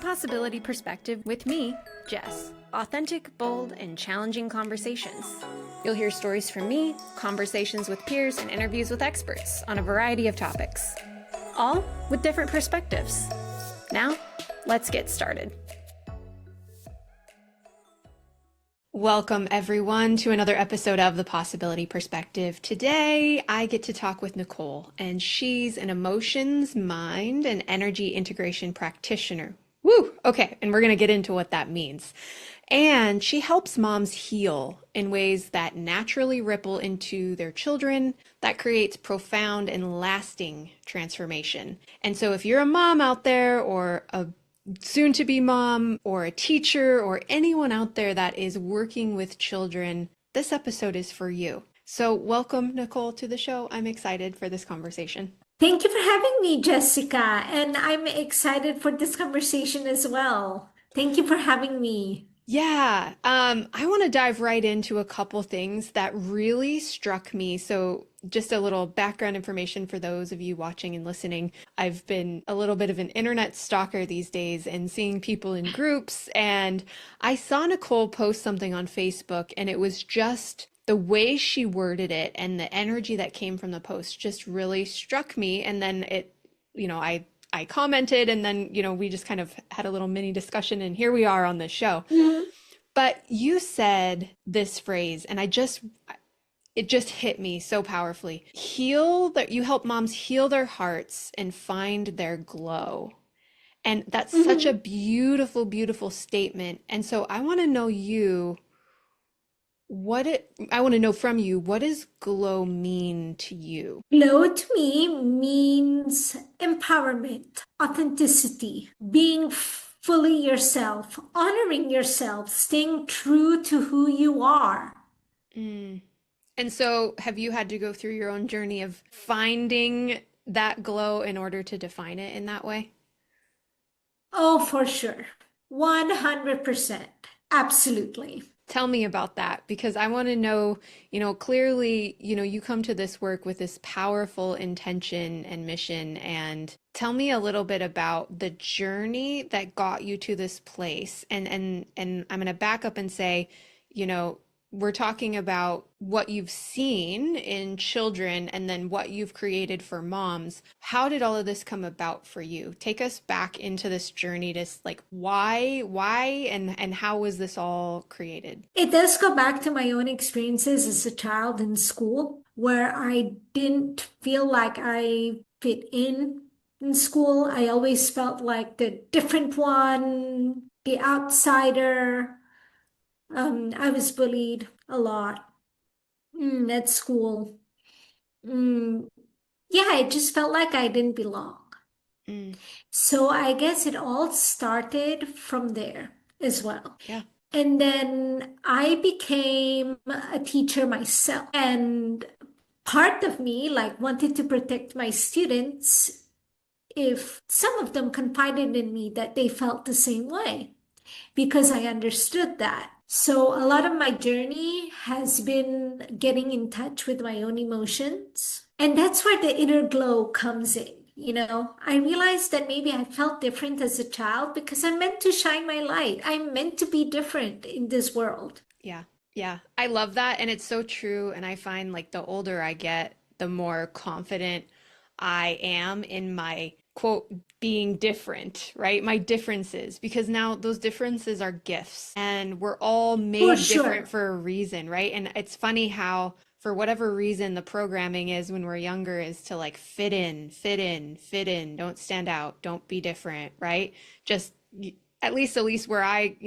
Possibility Perspective with me, Jess. Authentic, bold, and challenging conversations. You'll hear stories from me, conversations with peers, and interviews with experts on a variety of topics, all with different perspectives. Now, let's get started. Welcome, everyone, to another episode of The Possibility Perspective. Today, I get to talk with Nicole, and she's an emotions, mind, and energy integration practitioner. Woo! Okay, and we're going to get into what that means. And she helps moms heal in ways that naturally ripple into their children, that creates profound and lasting transformation. And so if you're a mom out there, or a soon-to-be mom, or a teacher, or anyone out there that is working with children, this episode is for you. So welcome, Nicole, to the show. I'm excited for this conversation. Thank you for having me, Jessica. And I'm excited for this conversation as well. Thank you for having me. Yeah, I want to dive right into a couple things that really struck me. So just a little background information for those of you watching and listening. I've been a little bit of an internet stalker these days and seeing people in groups. And I saw Nicole post something on Facebook, and it was just the way she worded it and the energy that came from the post just really struck me. And then I commented, and then, we just kind of had a little mini discussion, and here we are on this show. Mm-hmm. But you said this phrase, and it just hit me so powerfully. You help moms heal their hearts and find their glow. And that's mm-hmm. such a beautiful, beautiful statement. And so I want to know from you, what does glow mean to you? Glow to me means empowerment, authenticity, being fully yourself, honoring yourself, staying true to who you are. And so have you had to go through your own journey of finding that glow in order to define it in that way? Oh, for sure. 100%. Absolutely. Tell me about that, because I want to know, clearly, you come to this work with this powerful intention and mission. And tell me a little bit about the journey that got you to this place. And I'm going to back up and say, we're talking about what you've seen in children and then what you've created for moms. How did all of this come about for you? Take us back into this journey to why, and how was this all created? It does go back to my own experiences as a child in school, where I didn't feel like I fit in school. I always felt like the different one, the outsider. I was bullied a lot at school. Yeah, I just felt like I didn't belong. So I guess it all started from there as well. Yeah. And then I became a teacher myself. And part of me wanted to protect my students if some of them confided in me that they felt the same way, because I understood that. So a lot of my journey has been getting in touch with my own emotions. And that's where the inner glow comes in. I realized that maybe I felt different as a child because I'm meant to shine my light. I'm meant to be different in this world. Yeah. Yeah. I love that. And it's so true. And I find the older I get, the more confident I am in my quote, being different, right? My differences, because now those differences are gifts, and we're all made different for a reason, right? And it's funny how, for whatever reason, the programming is when we're younger is to fit in, don't stand out, don't be different, right? Just at least where I,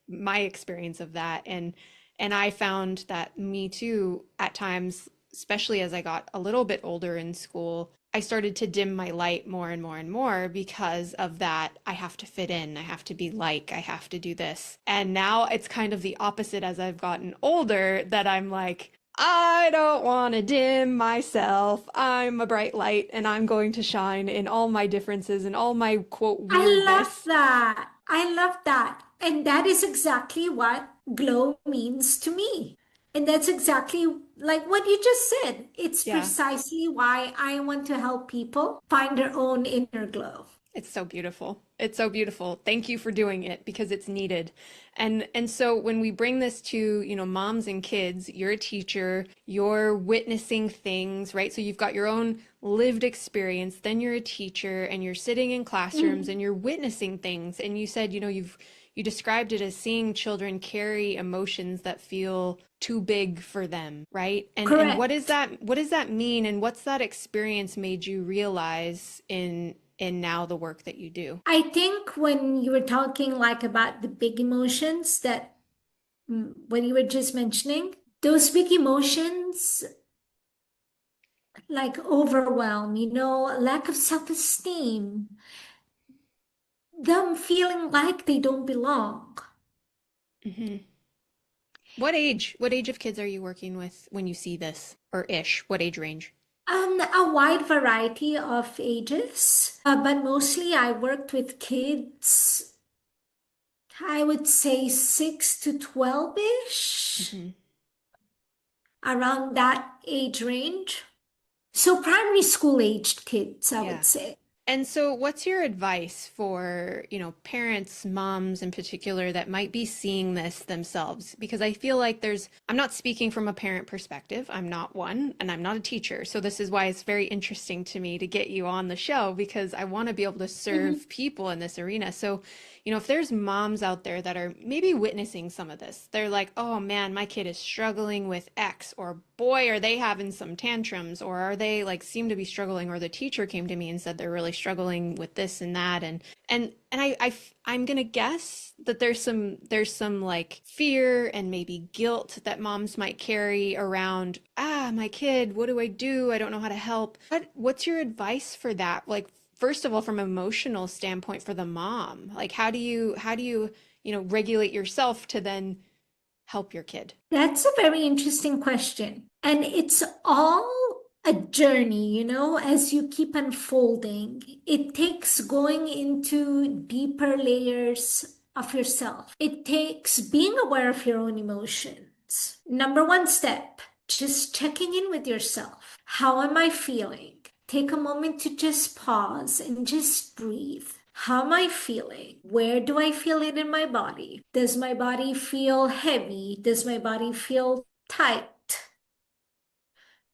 my experience of that. And I found that me too, at times, especially as I got a little bit older in school, I started to dim my light more and more and more because of that. I have to fit in. I have to be I have to do this. And now it's kind of the opposite as I've gotten older, that I'm like, I don't want to dim myself. I'm a bright light, and I'm going to shine in all my differences and all my quote weirdness. I love that. And that is exactly what glow means to me. And that's exactly like what you just said. It's precisely why I want to help people find their own inner glow. It's so beautiful. It's so beautiful. Thank you for doing it because it's needed. And so when we bring this to, moms and kids, you're a teacher, you're witnessing things, right? So you've got your own lived experience, then you're a teacher and you're sitting in classrooms Mm, and you're witnessing things. And you said, you described it as seeing children carry emotions that feel too big for them, right? And correct. what does that mean and what's that experience made you realize in now the work that you do? I think when you were talking like about the big emotions that when you were just mentioning, those big emotions like overwhelm, lack of self-esteem, them feeling like they don't belong. Hmm. What age of kids are you working with when you see this or ish? What age range? A wide variety of ages, but mostly I worked with kids, I would say 6 to 12-ish, Hmm. around that age range. So primary school aged kids, I Yeah. would say. And so, what's your advice for, parents, moms in particular, that might be seeing this themselves? Because I feel like I'm not speaking from a parent perspective. I'm not one, and I'm not a teacher. So, this is why it's very interesting to me to get you on the show because I want to be able to Mhm. serve people in this arena. So, if there's moms out there that are maybe witnessing some of this, they're like, oh man, my kid is struggling with X, or boy, are they having some tantrums, or are they like seem to be struggling, or the teacher came to me and said they're really struggling with this and that. I'm gonna guess that there's some like fear and maybe guilt that moms might carry around, my kid, what do I do? I don't know how to help. What's your advice for that? Like, first of all, from an emotional standpoint for the mom, like how do you regulate yourself to then help your kid? That's a very interesting question. And it's all a journey, as you keep unfolding. It takes going into deeper layers of yourself. It takes being aware of your own emotions. Number one step, just checking in with yourself. How am I feeling? Take a moment to just pause and just breathe. How am I feeling? Where do I feel it in my body? Does my body feel heavy? Does my body feel tight?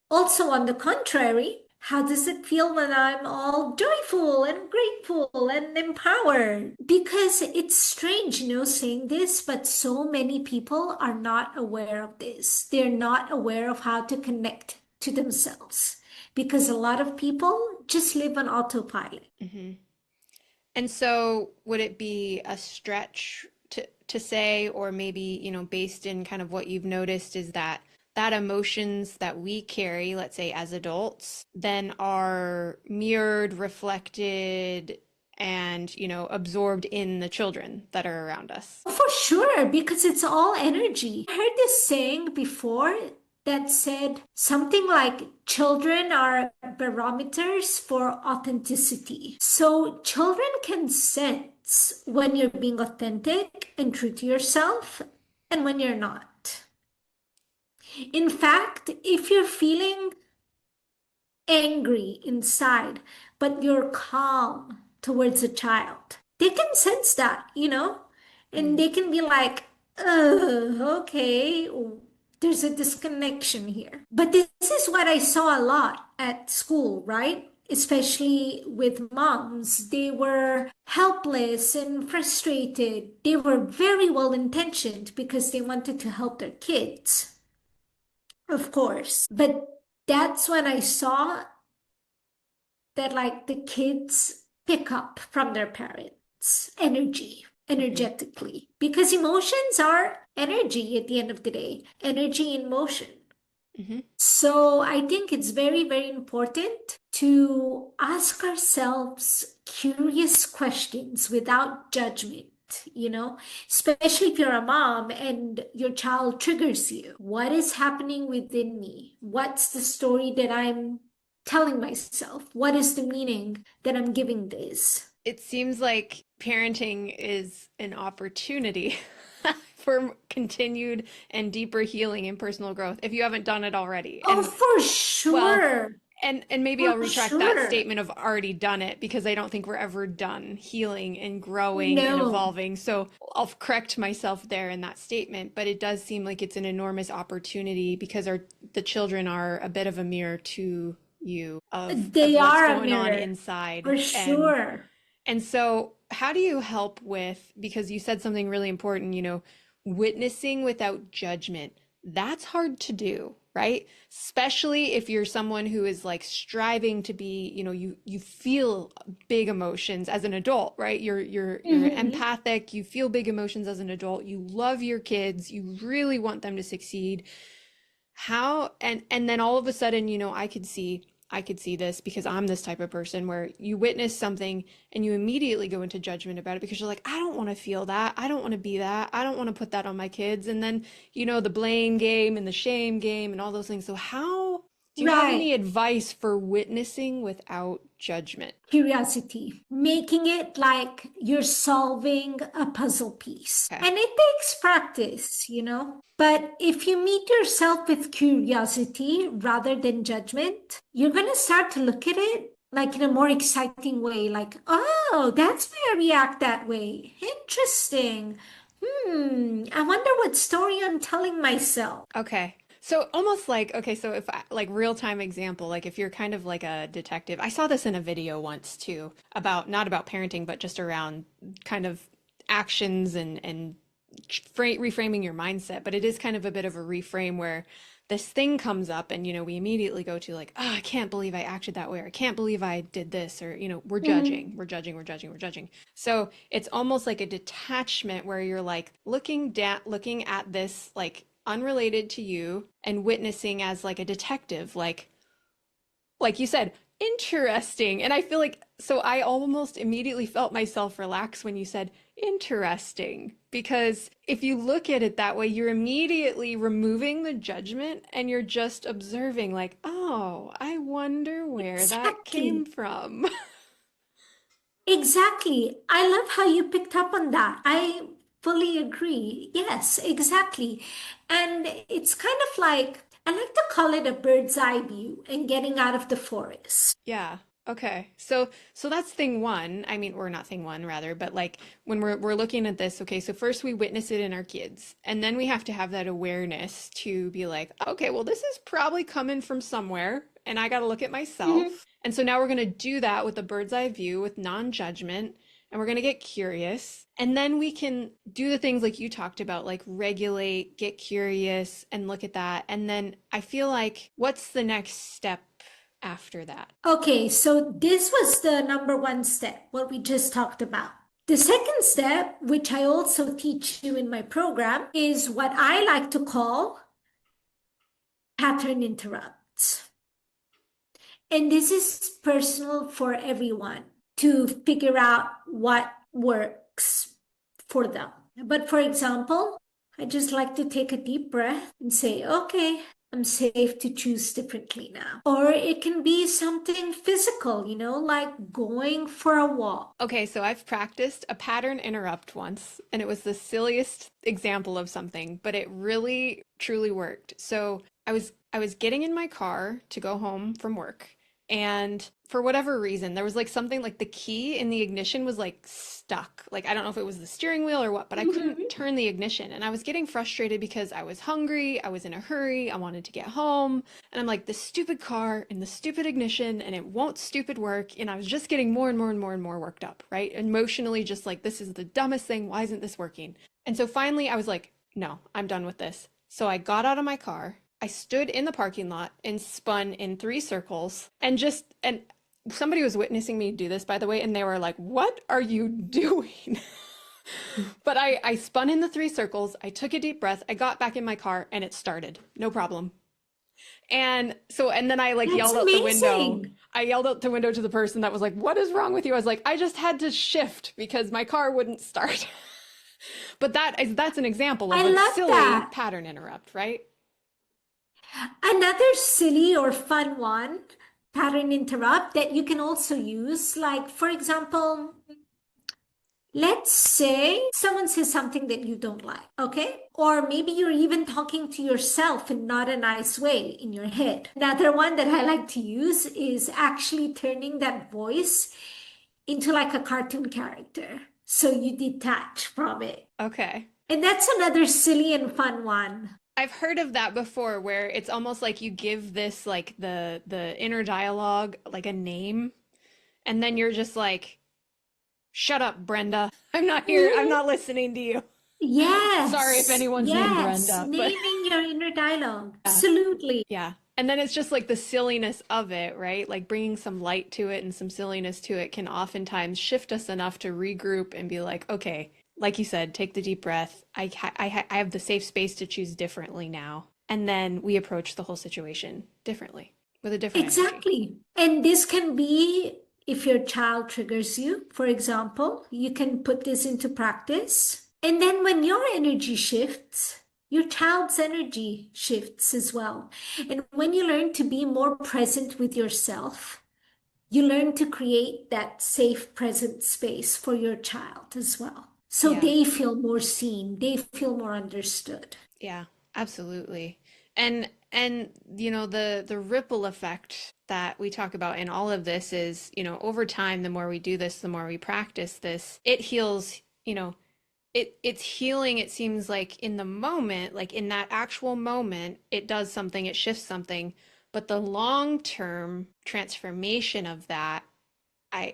Also, on the contrary, how does it feel when I'm all joyful and grateful and empowered? Because it's strange, saying this, but so many people are not aware of this. They're not aware of how to connect to themselves because a lot of people just live on autopilot. Hmm. And so, would it be a stretch to say, or maybe, based in kind of what you've noticed, is that emotions that we carry, let's say as adults, then are mirrored, reflected, and, absorbed in the children that are around us? For sure, because it's all energy. I heard this saying before that said something like children are barometers for authenticity. So children can sense when you're being authentic and true to yourself and when you're not. In fact, if you're feeling angry inside, but you're calm towards a child. They can sense that, and Mm. they can be like, okay, there's a disconnection here. But this is what I saw a lot at school, right? Especially with moms. They were helpless and frustrated. They were very well intentioned because they wanted to help their kids, of course. But that's when I saw that like the kids pick up from their parents Hmm. energetically, because emotions are energy at the end of the day, energy in motion. Hmm. So I think it's very, very important to ask ourselves curious questions without judgment, especially if you're a mom and your child triggers you. What is happening within me? What's the story that I'm telling myself? What is the meaning that I'm giving this? It seems like parenting is an opportunity for continued and deeper healing and personal growth if you haven't done it already. Oh, And for well, sure. And maybe I'll For retract that sure. statement of already done it because I don't think we're ever done healing and growing and No. evolving. So I'll correct myself there in that statement, but it does seem like it's an enormous opportunity because the children are a bit of a mirror to you of They what's are a going on mirror. inside. For And sure. so how do you help with, because you said something really important, witnessing without judgment? That's hard to do, right? Especially if you're someone who is like striving to be, you feel big emotions as an adult, right? You're Mhm. empathic, you feel big emotions as an adult, you love your kids, you really want them to succeed. How and then all of a sudden, I could see this because I'm this type of person where you witness something and you immediately go into judgment about it because you're like, I don't want to feel that. I don't want to be that. I don't want to put that on my kids. And then, the blame game and the shame game and all those things. So how do you have Right. any advice for witnessing without judgment? Curiosity, making it like you're solving a puzzle piece. Okay. And it takes practice, But if you meet yourself with curiosity rather than judgment, you're going to start to look at it like in a more exciting way, like, oh, that's why I react that way. Interesting. I wonder what story I'm telling myself. Okay. So almost like, okay, so if like real time example, like if you're kind of like a detective, I saw this in a video once too, about not about parenting, but just around kind of actions and reframing your mindset. But it is kind of a bit of a reframe where this thing comes up and, we immediately go to like, oh, I can't believe I acted that way, or I can't believe I did this, or, we're judging, Mhm. we're judging, we're judging, we're judging. So it's almost like a detachment where you're like looking at this like unrelated to you and witnessing as like a detective, like you said, interesting. And I feel like, so I almost immediately felt myself relax when you said interesting, because if you look at it that way, you're immediately removing the judgment and you're just observing, like, oh, I wonder where that came Exactly. from. Exactly. I love how you picked up on that. I fully agree. Yes, exactly. And it's kind of like, I like to call it a bird's eye view and getting out of the forest. Yeah. Okay. So that's thing one. I mean, or not thing one rather, but like when we're looking at this, okay, so first we witness it in our kids, and then we have to have that awareness to be like, okay, well, this is probably coming from somewhere, and I got to look at Mhm. myself. And so now we're going to do that with a bird's eye view with non-judgment, and we're going to get curious. And then we can do the things like you talked about, like regulate, get curious, and look at that. And then I feel like what's the next step after that? Okay, so this was the number one step, what we just talked about. The second step, which I also teach you in my program, is what I like to call pattern interrupts. And this is personal for everyone to figure out what works for them. But for example, I just like to take a deep breath and say, okay, I'm safe to choose differently now. Or it can be something physical, like going for a walk. Okay, so I've practiced a pattern interrupt once, and it was the silliest example of something, but it really truly worked. So I was getting in my car to go home from work, and for whatever reason, there was like something like the key in the ignition was like stuck. Like I don't know if it was the steering wheel or what, but I couldn't Mhm. turn the ignition, and I was getting frustrated because I was hungry, I was in a hurry, I wanted to get home, and I'm like, this stupid car and the stupid ignition, and it won't stupid work. And I was just getting more and more and more and more worked up, right? Emotionally, just like, this is the dumbest thing. Why isn't this working? And so finally, I was like, no, I'm done with this. So I got out of my car. I stood in the parking lot and spun in 3 circles and somebody was witnessing me do this, by the way, and they were like, what are you doing? But I spun in the 3 circles. I took a deep breath. I got back in my car and it started. No problem. And then I like That's yelled out the window. amazing. I yelled out the window to the person that was like, "What is wrong with you?" I was like, "I just had to shift because my car wouldn't start." But that's an example of I a love silly that. pattern interrupt, right? Another silly or fun one, pattern interrupt that you can also use, like for example, Let's say someone says something that you don't like, okay? Or maybe you're even talking to yourself in not a nice way in your head. Another one that I like to use is actually turning that voice into like a cartoon character. So you detach from it. Okay. And that's another silly and fun one. I've heard of that before where it's almost like you give this like the inner dialogue like a name and then you're just like, "Shut up, Brenda. I'm not here. I'm Mhm. not listening to you." Sorry if Yes, anyone's named yes, Brenda, but naming your inner dialogue. yeah. Absolutely. Yeah. And then it's just like the silliness of it, right? Like bringing some light to it and some silliness to it can oftentimes shift us enough to regroup and be like, okay, like you said, take the deep breath. I have the safe space to choose differently now. And then we approach the whole situation differently with a different energy. Exactly. And this can be if your child triggers you, for example, you can put this into practice. And then when your energy shifts, your child's energy shifts as well. And when you learn to be more present with yourself, you learn to create that safe, present space for your child as well. So Yeah. they feel more seen, they feel more understood. Yeah, absolutely. And you know the ripple effect that we talk about in all of this is, you know, over time the more we do this, the more we practice this, it heals, you know, it's healing it seems like in the moment, like in that actual moment, it does something, it shifts something, but the long-term transformation of that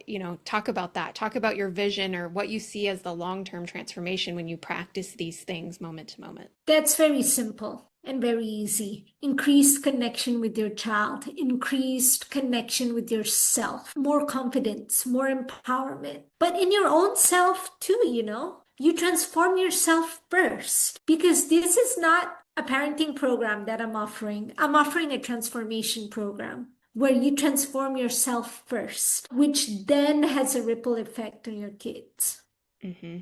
you know, talk about that. Talk about your vision or what you see as the long-term transformation when you practice these things moment to moment. That's very simple and very easy. Increased connection with your child, increased connection with yourself, more confidence, more empowerment. But in your own self too, you know, you transform yourself first because this is not a parenting program that I'm offering. I'm offering a transformation program where you transform yourself first, which then has a ripple effect on your kids. Hmm.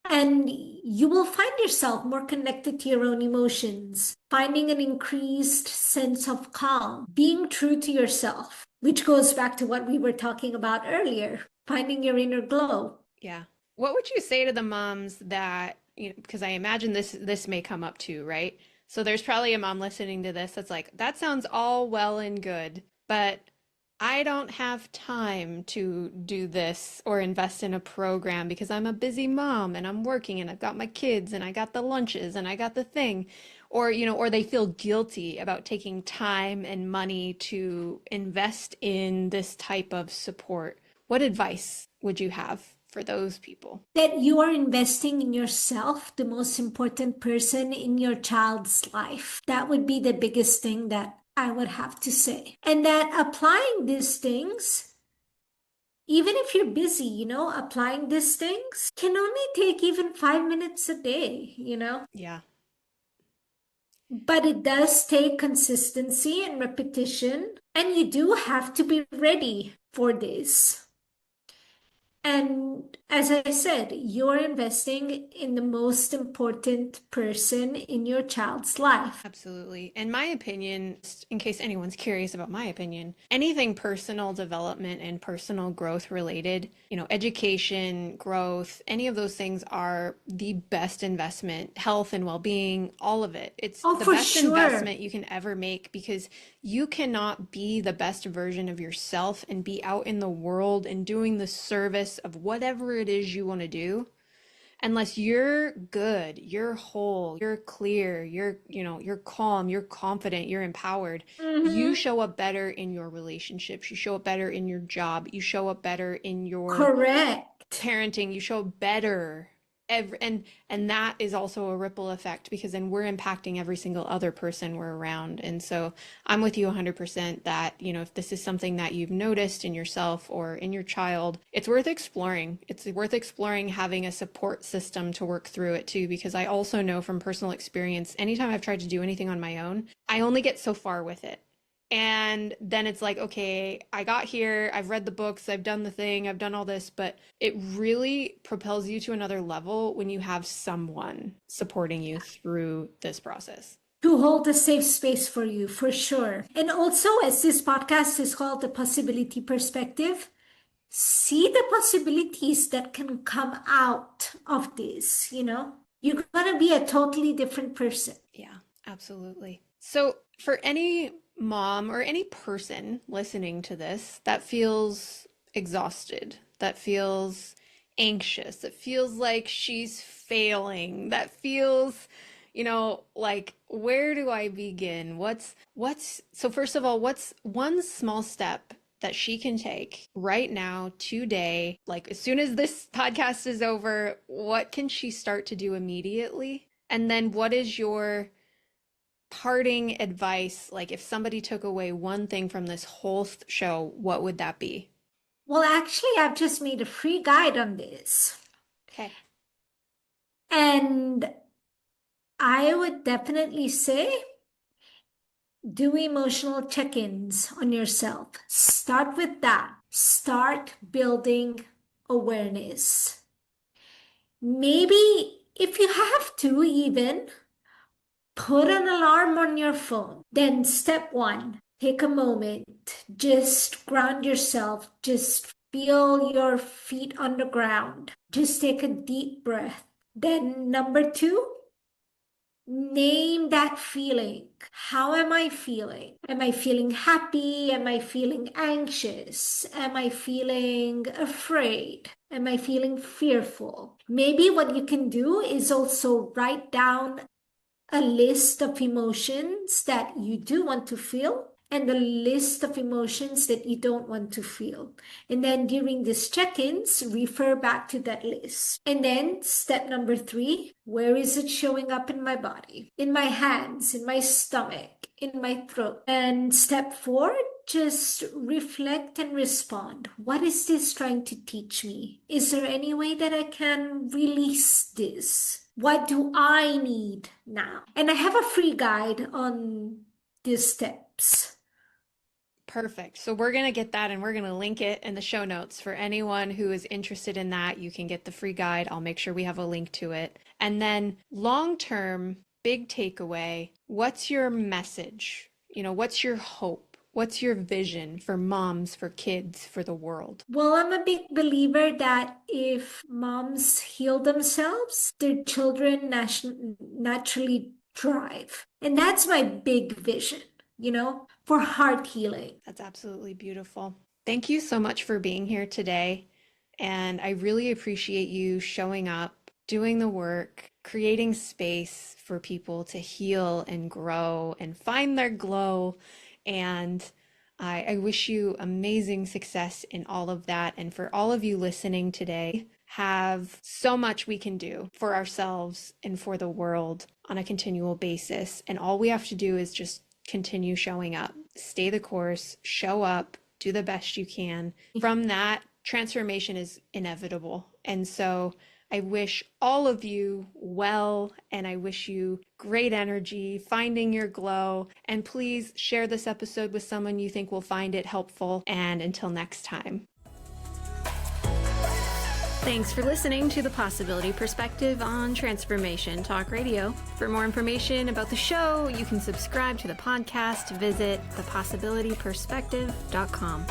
And you will find yourself more connected to your own emotions, finding an increased sense of calm, being true to yourself, which goes back to what we were talking about earlier, finding your inner glow. Yeah. What would you say to the moms that, you know, because I imagine this may come up too, right? So there's probably a mom listening to this that's like, that sounds all well and good, but I don't have time to do this or invest in a program because I'm a busy mom and I'm working and I've got my kids and I got the lunches and I got the thing. Or, you know, or they feel guilty about taking time and money to invest in this type of support. What advice would you have for those people? That you are investing in yourself, the most important person in your child's life. That would be the biggest thing that I would have to say. And that applying these things, even if you're busy, you know, applying these things can only take even 5 minutes a day, you know. Yeah, But it does take consistency and repetition, and you do have to be ready for this. And as I said, you're investing in the most important person in your child's life. absolutely. In my opinion, in case anyone's curious about my opinion, anything personal development and personal growth related, you know, education, growth, any of those things are the best investment, health and well-being, all of it. It's Oh, the for best sure. investment you can ever make because you cannot be the best version of yourself and be out in the world and doing the service of whatever it is you want to do unless you're good, you're whole, you're clear, you're, you know, you're calm, you're confident, you're empowered. You Hmm. show up better in your relationships, you show up better in your job, you show up better in your Correct. parenting, you show better and that is also a ripple effect because then we're impacting every single other person we're around. And so I'm with you 100% that, you know, if this is something that you've noticed in yourself or in your child, it's worth exploring. It's worth exploring having a support system to work through it too, because I also know from personal experience, anytime I've tried to do anything on my own, I only get so far with it. And then it's like, okay, I got here, I've read the books, I've done the thing, I've done all this, but it really propels you to another level when you have someone supporting you through this process. To hold a safe space for you, for sure. And also, as this podcast is called The Possibility Perspective, see the possibilities that can come out of this, You're gonna be a totally different person. Yeah, absolutely. So, for any mom or any person listening to this that feels exhausted, that feels anxious, that feels like she's failing, that feels, like where do I begin? What's so first of all, what's one small step that she can take right now, today, like as soon as this podcast is over, what can she start to do immediately? And then what is your parting advice? Like if somebody took away one thing from this whole show, what would that be? Well, actually, I've just made a free guide on this. Okay. And I would definitely say do emotional check ins on yourself. Start with that. Start building awareness. Maybe if you have to, even put an alarm on your phone. Then, step one, take a moment, just ground yourself, just feel your feet on the ground, just take a deep breath. Then, number two, name that feeling. How am I feeling? Am I feeling happy? Am I feeling anxious? Am I feeling afraid? Am I feeling fearful? Maybe what you can do is also write down a list of emotions that you do want to feel and a list of emotions that you don't want to feel. And then during these check-ins, refer back to that list. And then step number three, where is it showing up in my body? In my hands, in my stomach, in my throat. And step four, just reflect and respond. What is this trying to teach me? Is there any way that I can release this? What do I need now? And I have a free guide on these steps. Perfect. So we're going to get that and we're going to link it in the show notes for anyone who is interested in that. You can get the free guide. I'll make sure we have a link to it. And then long term, big takeaway, what's your message? What's your hope? What's your vision for moms, for kids, for the world? Well, I'm a big believer that if moms heal themselves, their children naturally thrive. And that's my big vision, for heart healing. That's absolutely beautiful. Thank you so much for being here today. And I really appreciate you showing up, doing the work, creating space for people to heal and grow and find their glow. And I wish you amazing success in all of that. And for all of you listening today, have so much we can do for ourselves and for the world on a continual basis. And all we have to do is just continue showing up, stay the course, show up, do the best you can. From that, transformation is inevitable. And so I wish all of you well, and I wish you great energy, finding your glow, and please share this episode with someone you think will find it helpful. And until next time. Thanks for listening to The Possibility Perspective on Transformation Talk Radio. For more information about the show, you can subscribe to the podcast. Visit thepossibilityperspective.com.